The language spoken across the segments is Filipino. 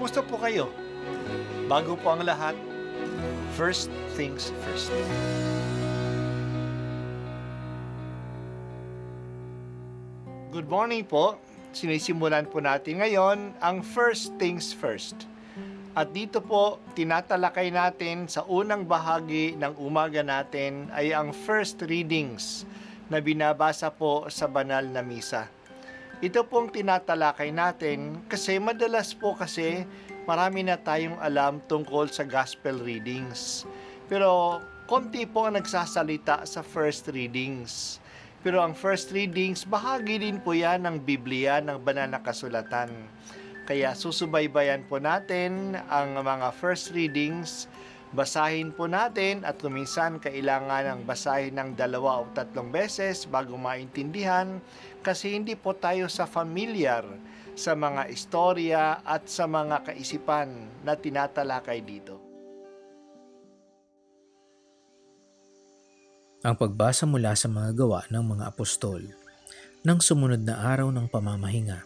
Kumusta po kayo? Bago po ang lahat, first things first. Good morning po. Sinisimulan po natin ngayon ang first things first. At dito po, tinatalakay natin sa unang bahagi ng umaga natin ay ang first readings na binabasa po sa banal na misa. Ito pong tinatalakay natin kasi madalas po kasi marami na tayong alam tungkol sa gospel readings. Pero konti po ang nagsasalita sa first readings. Pero ang first readings, bahagi din po yan ng Biblia, ng banal na kasulatan. Kaya susubaybayan po natin ang mga first readings, basahin po natin at kuminsan kailangan ng basahin ng 2 o 3 beses bago maintindihan kasi hindi po tayo familiar sa mga istorya at sa mga kaisipan na tinatalakay dito. Ang pagbasa mula sa mga gawa ng mga apostol. Nang sumunod na araw ng pamamahinga,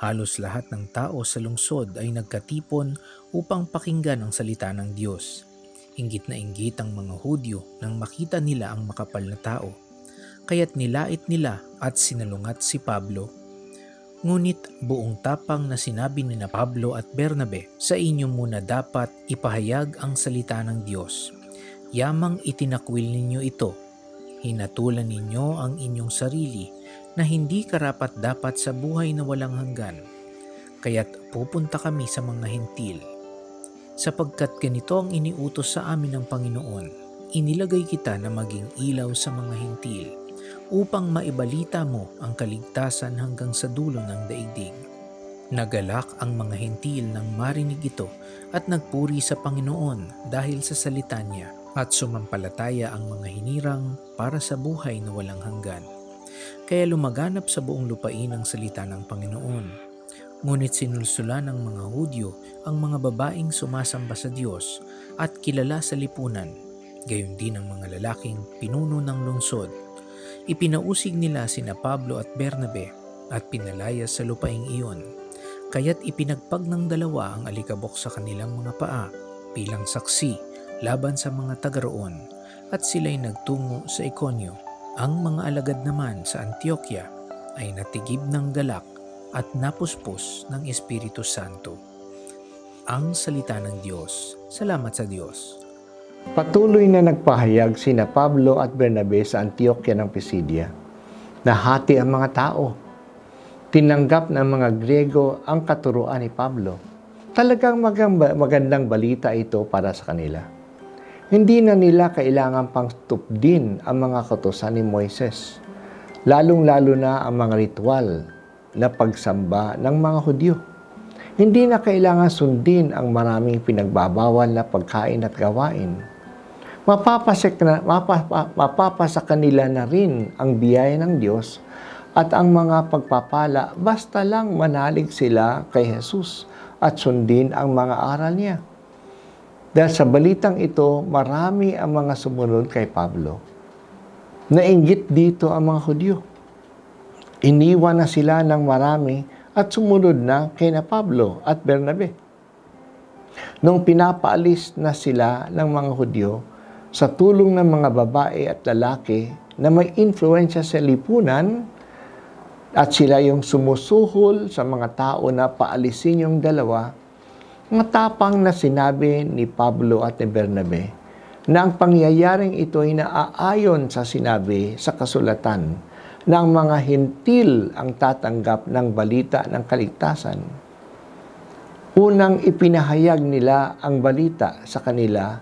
halos lahat ng tao sa lungsod ay nagkatipon upang pakinggan ang salita ng Diyos. Inggit na inggit ang mga Hudyo nang makita nila ang makapal na tao, kaya't nilait nila at sinalungat si Pablo. Ngunit buong tapang na sinabi ni Pablo at Bernabe, sa inyo muna dapat ipahayag ang salita ng Diyos. Yamang itinakwil ninyo ito, hinatulan ninyo ang inyong sarili na hindi karapat-dapat sa buhay na walang hanggan. Kaya't pupunta kami sa mga hentil. Sapagkat ganito ang iniutos sa amin ng Panginoon, inilagay kita na maging ilaw sa mga hentil, upang maibalita mo ang kaligtasan hanggang sa dulo ng daigdig. Nagalak ang mga hentil nang marinig ito at nagpuri sa Panginoon dahil sa salita niya, at sumampalataya ang mga hinirang para sa buhay na walang hanggan. Kaya lumaganap sa buong lupain ang salita ng Panginoon. Ngunit sinulsulan ng mga Hudyo ang mga babaeng sumasamba sa Diyos at kilala sa lipunan, gayon din ang mga lalaking pinuno ng lungsod. Ipinausig nila sina Pablo at Bernabe at pinalaya sa lupaing iyon. Kaya't ipinagpag ng dalawa ang alikabok sa kanilang mga paa bilang saksi laban sa mga taga-roon, at sila'y nagtungo sa Iconio. Ang mga alagad naman sa Antioquia ay natigib ng galak at napuspos ng Espiritu Santo. Ang salita ng Diyos. Salamat sa Diyos. Patuloy na nagpahayag sina Pablo at Bernabe sa Antioquia ng Pisidia. Nahati ang mga tao. Tinanggap ng mga Griego ang katuruan ni Pablo. Talagang magandang balita ito para sa kanila. Hindi na nila kailangan pang tupdin ang mga kautusan ni Moises, lalong-lalo na ang mga ritual na pagsamba ng mga Hudyo. Hindi na kailangan sundin ang maraming pinagbabawal na pagkain at gawain. Mapapasa kanila na rin ang biyaya ng Diyos at ang mga pagpapala basta lang manalig sila kay Jesus at sundin ang mga aral niya. Dahil sa balitang ito, marami ang mga sumunod kay Pablo. Nainggit dito ang mga Hudyo. Iniwan na sila ng marami at sumunod na kay na Pablo at Bernabe. Nung pinapaalis na sila ng mga Hudyo, sa tulong ng mga babae at lalaki na may influensya sa lipunan, at sila yung sumusuhol sa mga tao na paalisin yung dalawa, matapang na sinabi ni Pablo at ni Bernabe na ang pangyayaring ito ay naaayon sa sinabi sa kasulatan na ang mga hentil ang tatanggap ng balita ng kaligtasan. Unang ipinahayag nila ang balita sa kanila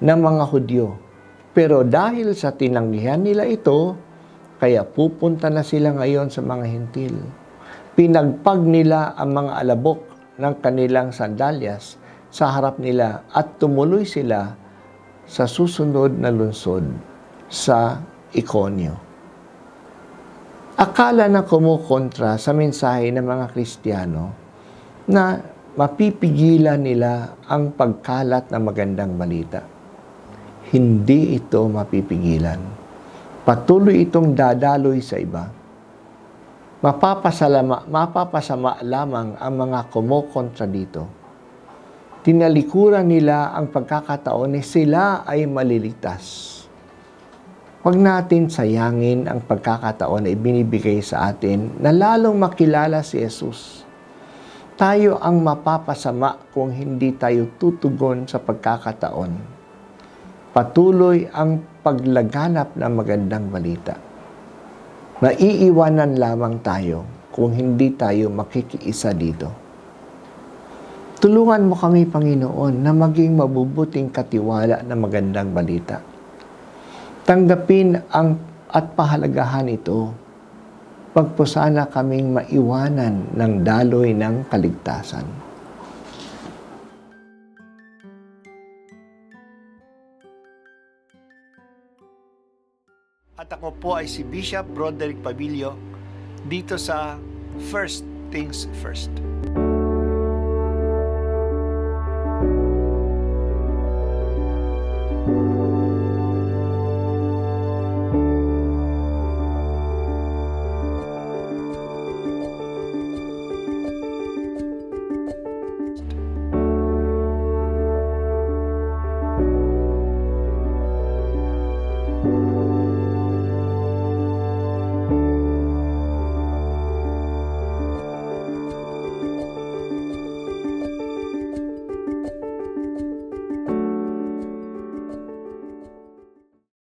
ng mga Hudyo, pero dahil sa tinanggihan nila ito, kaya pupunta na sila ngayon sa mga hentil. Pinagpag nila ang mga alabok ng kanilang sandalyas sa harap nila at tumuloy sila sa susunod na lungsod sa Iconio. Akala na kumukontra sa mensahe ng mga Kristiyano na mapipigilan nila ang pagkalat ng magandang balita. Hindi ito mapipigilan. Patuloy itong dadaloy sa iba. Mapapasama lamang ang mga kumukontra dito. Tinalikuran nila ang pagkakataon na sila ay maliligtas. Huwag natin sayangin ang pagkakataon na ibinibigay sa atin na lalong makilala si Jesus. Tayo ang mapapasama kung hindi tayo tutugon sa pagkakataon. Patuloy ang paglaganap ng magandang balita. Maiiwanan lamang tayo kung hindi tayo makikiisa dito. Tulungan mo kami, Panginoon, na maging mabubuting katiwala ng magandang balita. Tanggapin at pahalagahan ito. Wag po sana kaming maiwanan ng daloy ng kaligtasan. At ako po ay si Bishop Broderick Pabilio dito sa First Things First.